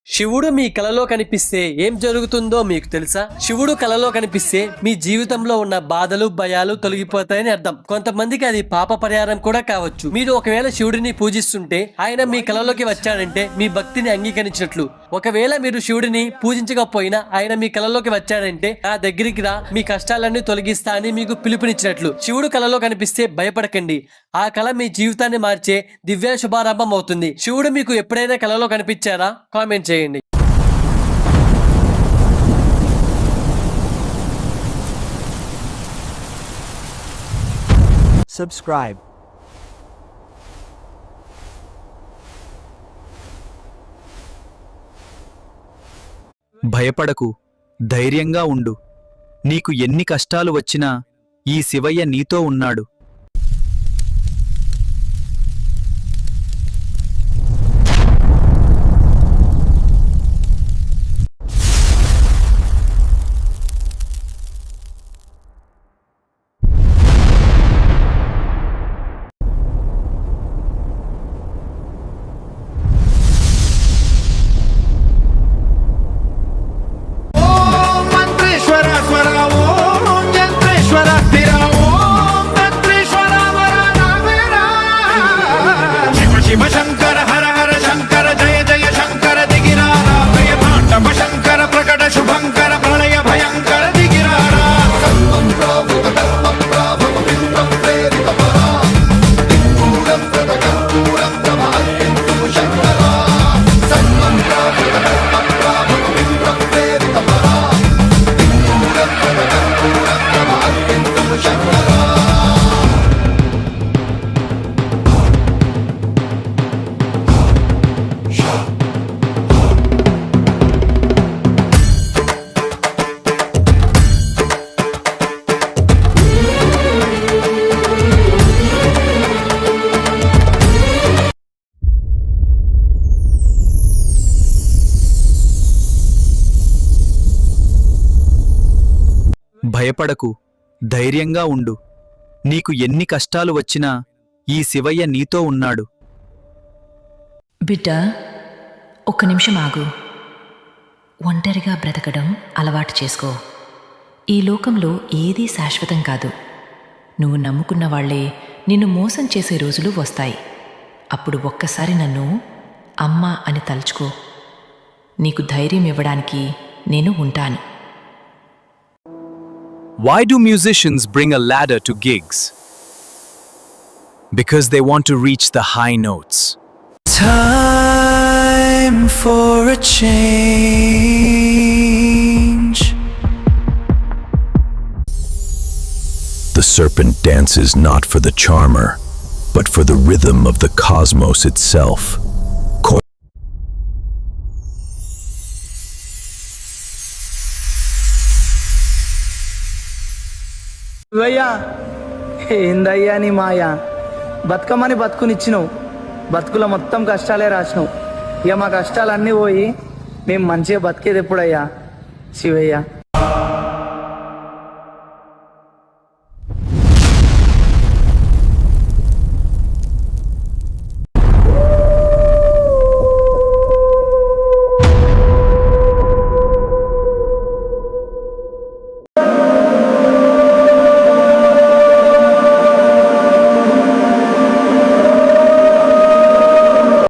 శివుడు మీ కలలో కనిపిస్తే ఏం జరుగుతుందో మీకు తెలుసా? శివుడు కలలో కనిపిస్తే మీ జీవితంలో ఉన్న బాధలు భయాలు తొలగిపోతాయని అర్థం. కొంతమందికి అది పాప పరిహారం కూడా కావచ్చు. మీరు ఒకవేళ శివుడిని పూజిస్తుంటే ఆయన మీ కలలోకి వచ్చాడంటే మీ భక్తిని అంగీకరించినట్లు. ఒకవేళ మీరు శివుడిని పూజించకపోయినా ఆయన మీ కలలోకి వచ్చాడంటే నా దగ్గరికి రా, మీ కష్టాలన్నీ తొలగిస్తా అని మీకు పిలుపునిచ్చినట్లు. శివుడు కలలో కనిపిస్తే భయపడకండి. ఆ కళ మీ జీవితాన్ని మార్చే దివ్య శుభారంభం అవుతుంది. శివుడు మీకు ఎప్పుడైనా కలలో కనిపించారా? కామెంట్ చేయండి. Subscribe. భయపడకు, ధైర్యంగా ఉండు. నీకు ఎన్ని కష్టాలు వచ్చినా ఈ శివయ్య నీతో ఉన్నాడు. శివశంకర హర హర శంకర జయ జయ శంకర దిగిరారా ప్రియ తాండవ శంకర ప్రకట శుభంకర ప్రళయ భయంకర దిగిరారా భయపడకు, ధైర్యంగా ఉండు. నీకు ఎన్ని కష్టాలు వచ్చినా ఈ శివయ్య నీతో ఉన్నాడు. బిడ్డ, ఒక్క నిమిషం ఆగు. ఒంటరిగా బ్రతకడం అలవాటు చేసుకో. ఈ లోకంలో ఏదీ శాశ్వతం కాదు. నువ్వు నమ్ముకున్న వాళ్లే నిన్ను మోసం చేసే రోజులు వస్తాయి. అప్పుడు ఒక్కసారి నన్ను అమ్మ అని తలుచుకో. నీకు ధైర్యం ఇవ్వడానికి నేను ఉంటాను. Why do musicians bring a ladder to gigs? Because they want to reach the high notes. Time for a change. The serpent dances not for the charmer, but for the rhythm of the cosmos itself. Shivayya, ఏందయ్యా నీ మాయా? బతుకమ్మని బతుకునిచ్చినావు, బతుకుల మొత్తం కష్టాలే రాసినావు. ఇక మా కష్టాలన్నీ పోయి మేము మంచిగా బతికేది ఎప్పుడయ్యా శివయ్య?